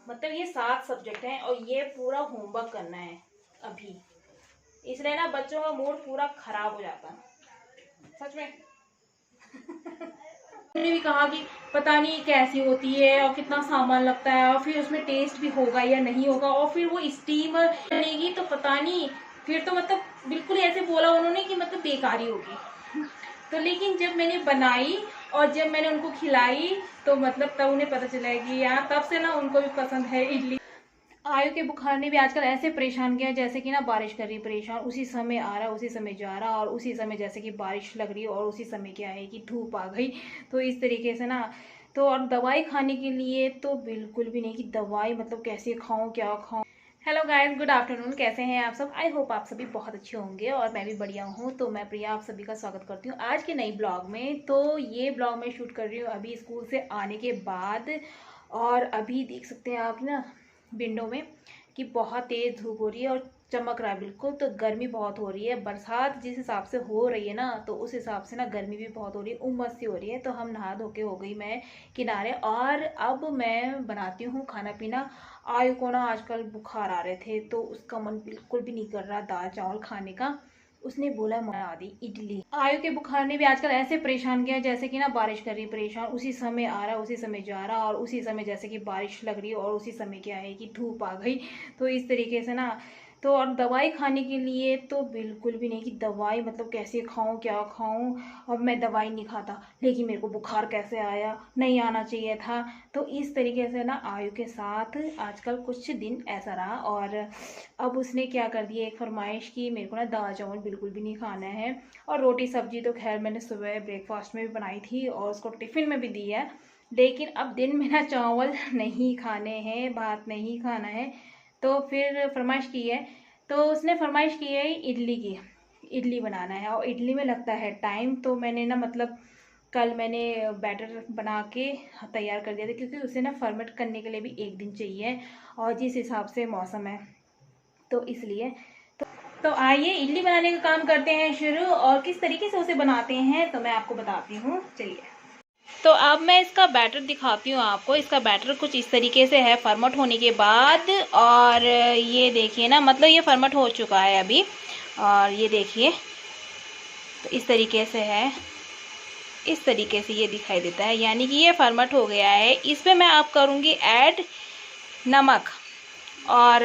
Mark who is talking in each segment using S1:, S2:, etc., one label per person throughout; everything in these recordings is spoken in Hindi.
S1: मतलब ये 7 सब्जेक्ट हैं और ये पूरा होमवर्क करना है अभी, इसलिए ना बच्चों का मूड पूरा खराब हो जाता है सच में। उन्होंने भी कहा कि पता नहीं कैसी होती है और कितना सामान लगता है और फिर उसमें टेस्ट भी होगा या नहीं होगा और फिर वो स्टीम बनेगी तो पता नहीं, फिर तो मतलब बिल्कुल ऐसे बोला उन्होंने कि मतलब बेकारी होगी। तो लेकिन जब मैंने बनाई और जब मैंने उनको खिलाई तो मतलब तब उन्हें पता चला कि यार तब से ना उनको भी पसंद है इडली। आयु के बुखार ने भी आजकल ऐसे परेशान किया जैसे कि ना बारिश कर रही परेशान, उसी समय आ रहा उसी समय जा रहा और उसी समय जैसे कि बारिश लग रही और उसी समय क्या है कि धूप आ गई। तो इस तरीके से ना, तो और दवाई खाने के लिए तो बिल्कुल भी नहीं कि दवाई मतलब कैसे खाऊं क्या खाऊं। हेलो गाइस, गुड आफ्टरनून, कैसे हैं आप सब। आई होप आप सभी बहुत अच्छे होंगे और मैं भी बढ़िया हूँ। तो मैं प्रिया आप सभी का स्वागत करती हूँ आज के नई ब्लॉग में। तो ये ब्लॉग मैं शूट कर रही हूँ अभी स्कूल से आने के बाद और अभी देख सकते हैं आप ना विंडो में कि बहुत तेज़ धूप हो रही है और चमक रहा है बिल्कुल। तो गर्मी बहुत हो रही है, बरसात जिस हिसाब से हो रही है ना तो उस हिसाब से ना गर्मी भी बहुत हो रही है, उमस सी हो रही है। तो हम नहा धो के हो गई मैं किनारे और अब मैं बनाती हूँ खाना पीना। आयु को ना आजकल बुखार आ रहे थे तो उसका मन बिल्कुल भी नहीं कर रहा दाल चावल खाने का। उसने बोला बना दी इडली। आयु के बुखार ने भी आजकल ऐसे परेशान किया जैसे कि ना बारिश कर रही परेशान, उसी समय आ रहा उसी समय जा रहा और उसी समय जैसे कि बारिश लग रही और उसी समय क्या है कि धूप आ गई। तो इस तरीके से ना, तो और दवाई खाने के लिए तो बिल्कुल भी नहीं कि दवाई मतलब कैसे खाऊं क्या खाऊं। और मैं दवाई नहीं खाता लेकिन मेरे को बुखार कैसे आया, नहीं आना चाहिए था। तो इस तरीके से ना आयु के साथ आजकल कुछ दिन ऐसा रहा और अब उसने क्या कर दिया, एक फरमाइश की मेरे को ना दाल चावल बिल्कुल भी नहीं खाना है। और रोटी सब्जी तो खैर मैंने सुबह ब्रेकफास्ट में भी बनाई थी और उसको टिफ़िन में भी दी है, लेकिन अब दिन में ना चावल नहीं खाने हैं, भात नहीं खाना है। तो फिर फरमाइश की है, तो उसने फरमाइश की है इडली की, इडली बनाना है और इडली में लगता है टाइम। तो मैंने ना मतलब कल मैंने बैटर बना के तैयार कर दिया था क्योंकि उसे ना फर्मेंट करने के लिए भी 1 दिन चाहिए और जिस हिसाब से मौसम है तो इसलिए। तो आइए इडली बनाने का काम करते हैं शुरू और किस तरीके से उसे बनाते हैं तो मैं आपको बताती हूँ, चलिए। तो अब मैं इसका बैटर दिखाती हूँ आपको। इसका बैटर कुछ इस तरीके से है फर्मेंट होने के बाद, और ये देखिए ना मतलब ये फर्मेंट हो चुका है अभी और ये देखिए तो इस तरीके से है, इस तरीके से ये दिखाई देता है यानी कि ये फर्मेंट हो गया है। इसमें मैं आप करूँगी ऐड नमक और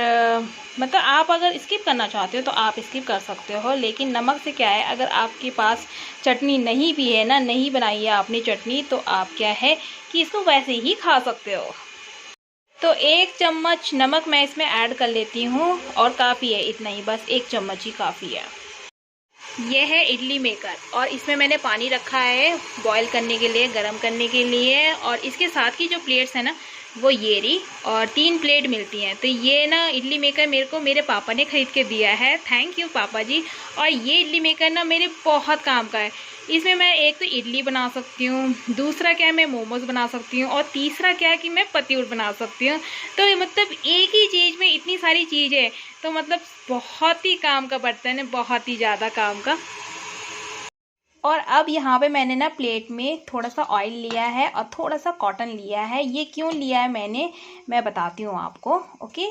S1: मतलब आप अगर स्किप करना चाहते हो तो आप स्किप कर सकते हो, लेकिन नमक से क्या है अगर आपके पास चटनी नहीं भी है ना, नहीं बनाई है आपने चटनी, तो आप क्या है कि इसको वैसे ही खा सकते हो। तो 1 चम्मच नमक मैं इसमें ऐड कर लेती हूँ और काफ़ी है, इतना ही बस 1 चम्मच ही काफ़ी है। ये है इडली मेकर और इसमें मैंने पानी रखा है बॉईल करने के लिए, गरम करने के लिए। और इसके साथ की जो प्लेट्स है ना वो ये रही और 3 प्लेट मिलती हैं। तो ये ना इडली मेकर मेरे को मेरे पापा ने ख़रीद के दिया है, थैंक यू पापा जी। और ये इडली मेकर ना मेरे बहुत काम का है। इसमें मैं एक तो इडली बना सकती हूँ, दूसरा क्या है मैं मोमोज़ बना सकती हूँ और तीसरा क्या है कि मैं पत्यूर बना सकती हूँ। तो मतलब एक ही चीज़ में इतनी सारी चीज़ें, तो मतलब बहुत ही काम का बर्तन है, बहुत ही ज़्यादा काम का। और अब यहाँ पे मैंने ना प्लेट में थोड़ा सा ऑयल लिया है और थोड़ा सा कॉटन लिया है। ये क्यों लिया है मैंने, मैं बताती हूँ आपको, ओके।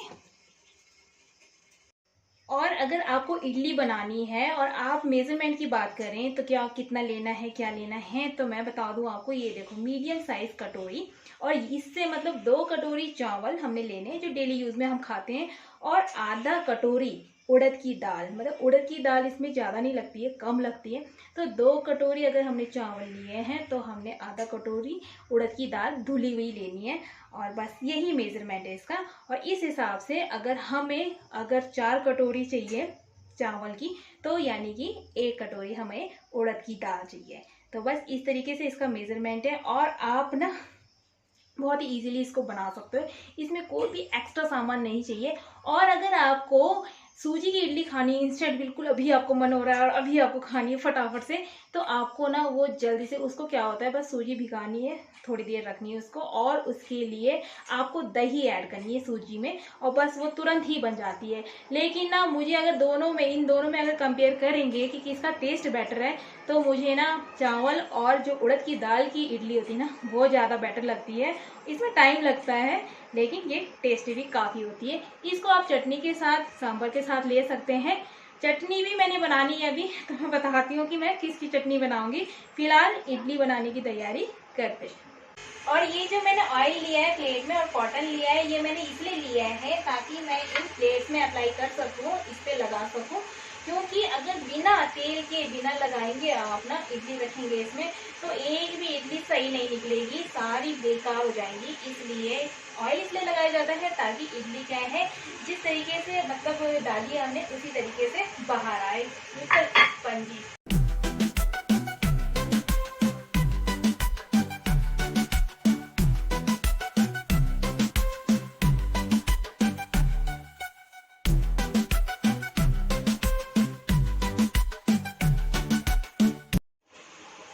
S1: और अगर आपको इडली बनानी है और आप मेज़रमेंट की बात करें तो क्या कितना लेना है क्या लेना है, तो मैं बता दूं आपको। ये देखो मीडियम साइज कटोरी और इससे मतलब 2 कटोरी चावल हमने लेने हैं जो डेली यूज में हम खाते हैं और आधा कटोरी उड़द की दाल, मतलब उड़द की दाल इसमें ज़्यादा नहीं लगती है, कम लगती है। तो 2 कटोरी अगर हमने चावल लिए हैं तो हमने आधा कटोरी उड़द की दाल धुली हुई लेनी है और बस यही मेज़रमेंट है इसका। और इस हिसाब से अगर 4 कटोरी चाहिए चावल की तो यानी कि 1 कटोरी हमें उड़द की दाल चाहिए। तो बस इस तरीके से इसका मेज़रमेंट है और आप ना बहुत ही इजीली इसको बना सकते हो। इसमें कोई भी एक्स्ट्रा सामान नहीं चाहिए। और अगर आपको सूजी की इडली खानी है इंस्टेंट, बिल्कुल अभी आपको मन हो रहा है और अभी आपको खानी है फटाफट से, तो आपको ना वो जल्दी से उसको क्या होता है बस सूजी भिगानी है, थोड़ी देर रखनी है उसको और उसके लिए आपको दही ऐड करनी है सूजी में और बस वो तुरंत ही बन जाती है। लेकिन ना मुझे अगर इन दोनों में अगर कंपेयर करेंगे कि किसका टेस्ट बेटर है तो मुझे ना चावल और जो उड़द की दाल की इडली होती है ना वो ज़्यादा बेटर लगती है। इसमें टाइम लगता है लेकिन ये टेस्टी भी काफ़ी होती है। इसको आप चटनी के साथ, सांभर के साथ ले सकते हैं। चटनी भी मैंने बनानी है अभी, तो मैं बताती हूँ कि मैं किसकी चटनी बनाऊंगी। फिलहाल इडली बनाने की तैयारी करते हैं। और ये जो मैंने ऑयल लिया है प्लेट में और कॉटन लिया है, ये मैंने इसलिए लिया है ताकि मैं इन प्लेट में अप्लाई कर सकूँ, इस पर लगा सकूँ। क्योंकि अगर बिना तेल के बिना लगाएंगे आप ना इडली रखेंगे इसमें, तो एक भी इडली सही नहीं निकलेगी, सारी बेकार हो जाएंगी। इसलिए ऑयल इसलिए लगाया जाता है ताकि इडली क्या है, जिस तरीके से मतलब डाली हमने उसी तरीके से बाहर आए, बिल्कुल स्पंजी।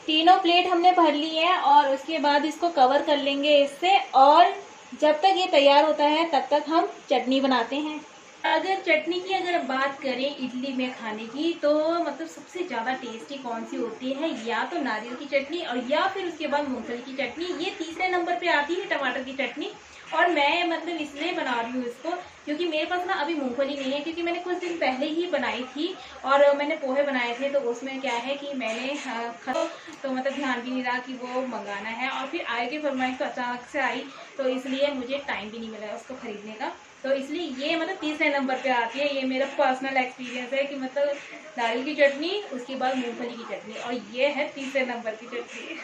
S1: तीनों प्लेट हमने भर ली है और उसके बाद इसको कवर कर लेंगे इससे, और जब तक ये तैयार होता है तब तक हम चटनी बनाते हैं। अगर चटनी की अगर बात करें इडली में खाने की, तो मतलब सबसे ज़्यादा टेस्टी कौन सी होती है, या तो नारियल की चटनी और या फिर उसके बाद मूंगफली की चटनी। ये तीसरे नंबर पे आती है टमाटर की चटनी। और मैं मतलब इसलिए बना रही हूँ इसको क्योंकि मेरे पास ना अभी मूंगफली नहीं है, क्योंकि मैंने कुछ दिन पहले ही बनाई थी और मैंने पोहे बनाए थे, तो उसमें क्या है कि मैंने तो मतलब ध्यान भी नहीं रहा कि वो मंगाना है, और फिर आए के फरमाइश तो अचानक से आई, तो इसलिए मुझे टाइम भी नहीं मिला उसको खरीदने का। तो इसलिए ये मतलब तीसरे नंबर पे आती है। ये मेरा पर्सनल एक्सपीरियंस है कि मतलब नारियल की चटनी, उसके बाद मूंगफली की चटनी, और ये है तीसरे नंबर की चटनी।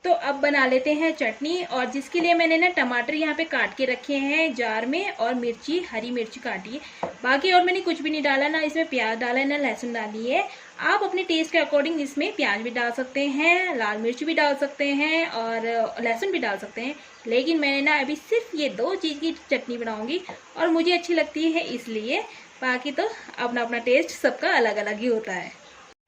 S1: तो अब बना लेते हैं चटनी, और जिसके लिए मैंने ना टमाटर यहाँ पे काट के रखे हैं जार में, और मिर्ची, हरी मिर्ची काटी है। बाकी और मैंने कुछ भी नहीं डाला, ना इसमें प्याज डाला है ना लहसुन डाली है। आप अपने टेस्ट के अकॉर्डिंग इसमें प्याज भी डाल सकते हैं, लाल मिर्च भी डाल सकते हैं और लहसुन भी डाल सकते हैं। लेकिन मैंने ना अभी सिर्फ ये दो चीज़ की चटनी बनाऊंगी और मुझे अच्छी लगती है इसलिए। बाकी तो अपना अपना टेस्ट सबका अलग अलग ही होता है।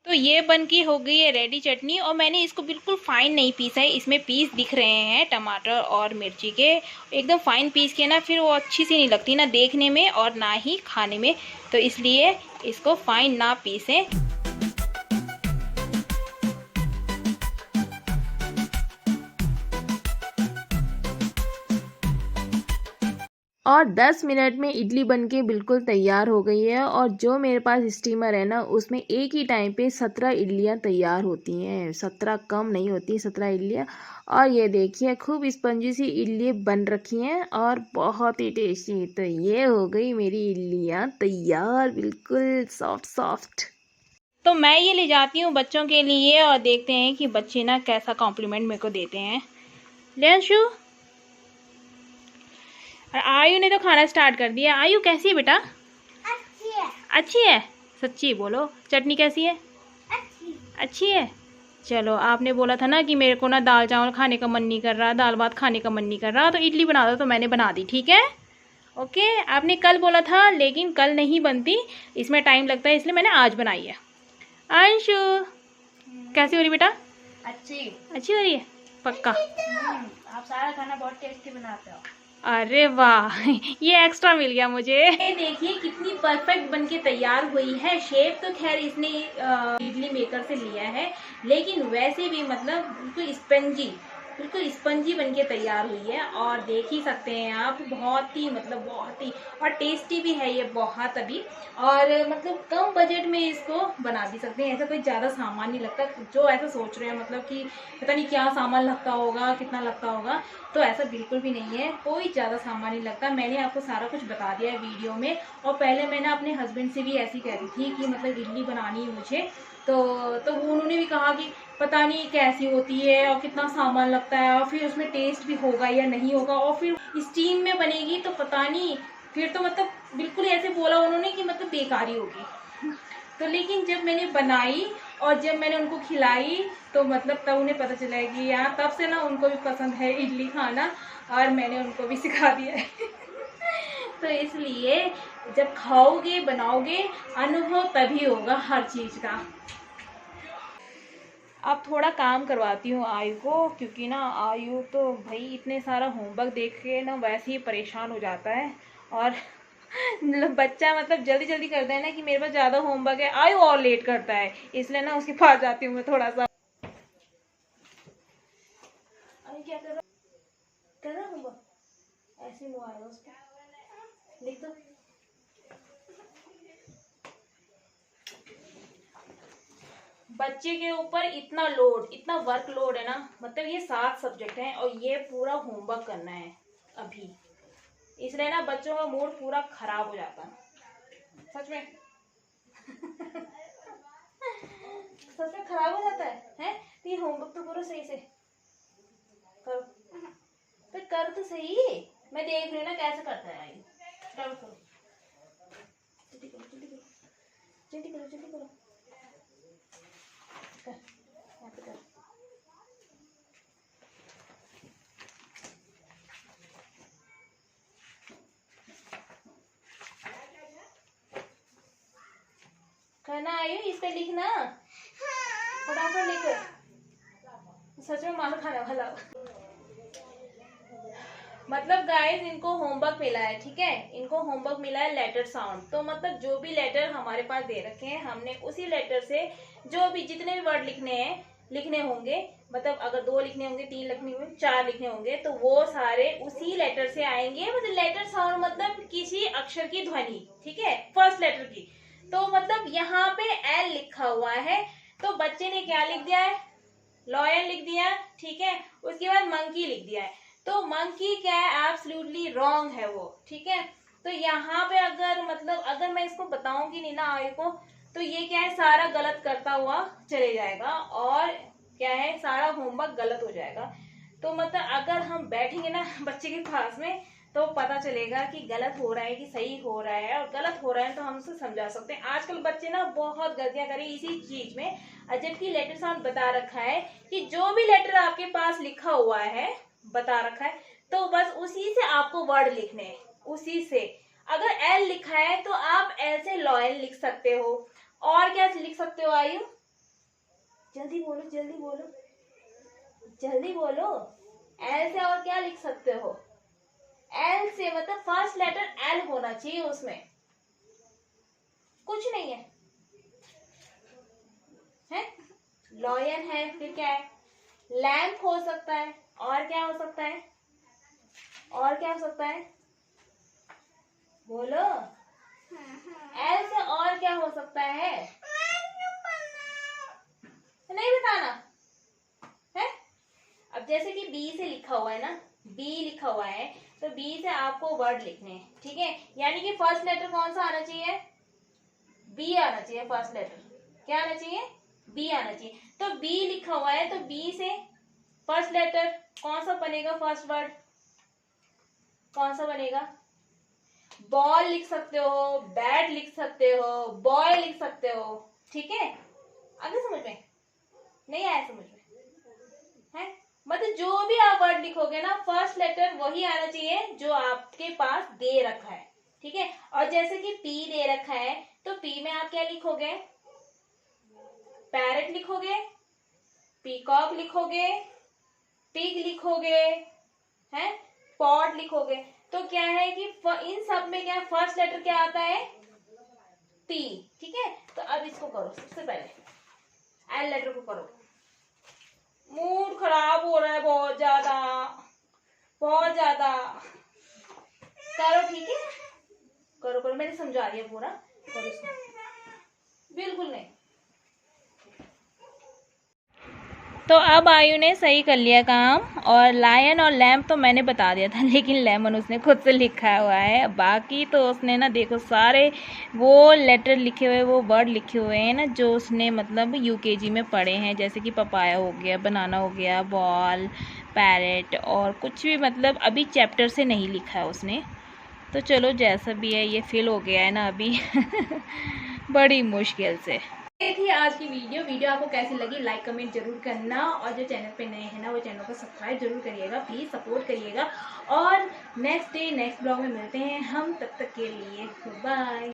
S1: तो ये बन की हो गई है रेडी चटनी, और मैंने इसको बिल्कुल फाइन नहीं पीसा है। इसमें पीस दिख रहे हैं टमाटर और मिर्ची के, एकदम फाइन पीस के ना फिर वो अच्छी सी नहीं लगती ना देखने में और ना ही खाने में, तो इसलिए इसको फाइन ना पीसें। और 10 मिनट में इडली बनके बिल्कुल तैयार हो गई है। और जो मेरे पास स्टीमर है ना, उसमें एक ही टाइम पे 17 इडलियाँ तैयार होती हैं, 17 कम नहीं होती, 17 इडलियाँ। और ये देखिए खूब स्पंजी सी इडली बन रखी हैं और बहुत ही टेस्टी। तो ये हो गई मेरी इडलियाँ तैयार, बिल्कुल सॉफ्ट सॉफ्ट। तो मैं ये ले जाती हूँ बच्चों के लिए, और देखते हैं कि बच्चे ना कैसा कॉम्प्लीमेंट मेरे को देते हैं। लेंशु और आयु ने तो खाना स्टार्ट कर दिया। आयु कैसी है बेटा? अच्छी है। अच्छी है? सच्ची बोलो, चटनी कैसी है? अच्छी। अच्छी है। चलो, आपने बोला था ना कि मेरे को ना दाल चावल खाने का मन नहीं कर रहा, दाल भात खाने का मन नहीं कर रहा, तो इडली बना दो, तो मैंने बना दी। ठीक है, ओके। आपने कल बोला था, लेकिन कल नहीं बनती, इसमें टाइम लगता है, इसलिए मैंने आज बनाई है। अंशु कैसी हो रही बेटा? अच्छी। अच्छी हो रही है पक्का? आप सारा खाना बहुत टेस्टी बनाते हो। अरे वाह, ये एक्स्ट्रा मिल गया मुझे। ये देखिए कितनी परफेक्ट बनके तैयार हुई है। शेप तो खैर इसने इडली मेकर से लिया है, लेकिन वैसे भी मतलब बिल्कुल स्पंजी बनके तैयार हुई है। और देख ही सकते हैं आप, बहुत ही और टेस्टी भी है ये बहुत अभी। और मतलब कम बजट में इसको बना भी सकते हैं, ऐसा कोई ज़्यादा सामान नहीं लगता। जो ऐसा सोच रहे हैं मतलब कि पता नहीं क्या सामान लगता होगा, कितना लगता होगा, तो ऐसा बिल्कुल भी नहीं है, कोई ज़्यादा सामान नहीं लगता। मैंने आपको सारा कुछ बता दिया है वीडियो में। और पहले मैंने अपने हस्बैंड से भी ऐसी कह रही थी कि मतलब इडली बनानी है मुझे, तो उन्होंने भी कहा कि पता नहीं कैसी होती है और कितना सामान लगता है, और फिर उसमें टेस्ट भी होगा या नहीं होगा, और फिर स्टीम में बनेगी तो पता नहीं, फिर तो मतलब बिल्कुल ऐसे बोला उन्होंने कि मतलब बेकारी होगी। तो लेकिन जब मैंने बनाई और जब मैंने उनको खिलाई, तो मतलब तब उन्हें पता चला कि यार, तब से ना उनको भी पसंद है इडली खाना, और मैंने उनको भी सिखा दिया है। तो इसलिए जब खाओगे बनाओगे, अनुभव तभी होगा हर चीज़ का। अब थोड़ा काम करवाती हूँ आयु को, क्योंकि ना आयु तो भाई इतने सारा होमवर्क देख के ना वैसे ही परेशान हो जाता है। और बच्चा मतलब जल्दी जल्दी करता है ना कि मेरे पास ज़्यादा होमवर्क है, आयु और लेट करता है, इसलिए ना उसके पास जाती हूँ मैं थोड़ा सा। क्या कर रहा? कर रहा होमवर्क, ऐसे नो आएगा उसको, लिख दो। बच्चे के ऊपर इतना लोड, इतना वर्क लोड है ना, मतलब ये 7 सब्जेक्ट हैं और ये पूरा होमवर्क करना है अभी, इसलिए ना बच्चों का मूड पूरा खराब हो जाता है सच में। सच में खराब हो जाता है? तो ये होमवर्क तो करो सही से, करो तो, कर तो सही, मैं देख रही हूँ ना कैसे करता है। करो करो, जल्दी करो जल्दी करो जल्दी करो जल्दी करो, कर यहाँ पे कर। करना आई इस पे लिखना, फटाफट लिख, सच में मार खाने वाला। मतलब गाइस इनको होमवर्क मिला है, ठीक है, इनको होमवर्क मिला है लेटर साउंड। तो मतलब जो भी लेटर हमारे पास दे रखे हैं, हमने उसी लेटर से जो भी जितने भी वर्ड लिखने होंगे, मतलब अगर 2 लिखने होंगे, 3 लिखने होंगे, 4 लिखने होंगे, तो वो सारे उसी लेटर से आएंगे। मतलब लेटर साउंड मतलब किसी अक्षर की ध्वनि, ठीक है, फर्स्ट लेटर की। तो मतलब यहाँ पे एल लिखा हुआ है, तो बच्चे ने क्या लिख दिया है, लॉयन लिख दिया, ठीक है। उसके बाद मंकी लिख दिया है, तो मंकी क्या है, एब्सोल्युटली रॉन्ग है वो, ठीक है। तो यहाँ पे अगर मतलब अगर मैं इसको बताऊंगी नहीं ना आयु को, तो ये क्या है, सारा गलत करता हुआ चले जाएगा और क्या है, सारा होमवर्क गलत हो जाएगा। तो मतलब अगर हम बैठेंगे ना बच्चे के पास में, तो पता चलेगा कि गलत हो रहा है कि सही हो रहा है, और गलत हो रहा है तो हम उसे समझा सकते हैं। आजकल बच्चे ना बहुत गलतियां करें इसी चीज में, जबकि लेटर साउंड बता रखा है कि जो भी लेटर आपके पास लिखा हुआ है, बता रखा है, तो बस उसी से आपको वर्ड लिखने हैं, उसी से। अगर एल लिखा है तो आप एल से लॉयल लिख सकते हो, और क्या लिख सकते हो आयु, जल्दी बोलो जल्दी बोलो जल्दी बोलो, एल से और क्या लिख सकते हो, एल से मतलब फर्स्ट लेटर एल होना चाहिए उसमें, कुछ नहीं है, है? लॉयन है, फिर क्या है, लैम्प हो सकता है, और क्या हो सकता है, और क्या हो सकता है, बोलो, एल से और क्या हो सकता है, नहीं बताना है। अब जैसे कि बी से लिखा हुआ है ना, बी लिखा हुआ है, तो बी से आपको वर्ड लिखने हैं, ठीक है। यानी कि फर्स्ट लेटर कौन सा आना चाहिए, बी आना चाहिए, फर्स्ट लेटर क्या आना चाहिए, बी आना चाहिए। तो बी लिखा हुआ है, तो बी से फर्स्ट लेटर कौन सा बनेगा, फर्स्ट वर्ड कौन सा बनेगा, बॉल लिख सकते हो, बैट लिख सकते हो, बॉय लिख सकते हो, ठीक है। आगे समझ में नहीं आया, समझ में है, मतलब जो भी आप वर्ड लिखोगे ना, फर्स्ट लेटर वही आना चाहिए जो आपके पास दे रखा है, ठीक है। और जैसे कि पी दे रखा है, तो पी में आप क्या लिखोगे, पैरेट लिखोगे, पीकॉक लिखोगे, पिग लिखोगे, है, पॉट लिखोगे। तो क्या है कि इन सब में क्या फर्स्ट लेटर क्या आता है, पी, ठीक है। तो अब इसको करो, सबसे पहले एल लेटर को करो। मूड खराब हो रहा है बहुत ज्यादा, बहुत ज्यादा, करो ठीक है, करो करो, मैंने समझा दिया पूरा, करो इसको, बिल्कुल नहीं। तो अब आयु ने सही कर लिया काम, और लायन और लैम्प तो मैंने बता दिया था, लेकिन लेमन उसने खुद से लिखा हुआ है। बाकी तो उसने ना देखो सारे वो लेटर लिखे हुए, वो वर्ड लिखे हुए हैं ना जो उसने मतलब यूकेजी में पढ़े हैं, जैसे कि पपाया हो गया, बनाना हो गया, बॉल, पैरेट, और कुछ भी मतलब अभी चैप्टर से नहीं लिखा है उसने। तो चलो जैसा भी है, ये फेल हो गया है ना अभी बड़ी मुश्किल से। ये थी आज की वीडियो आपको कैसी लगी, लाइक कमेंट जरूर करना, और जो चैनल पे नए हैं ना वो चैनल को सब्सक्राइब जरूर करिएगा, प्लीज सपोर्ट करिएगा। और नेक्स्ट ब्लॉग में मिलते हैं हम, तब तक के लिए बाय।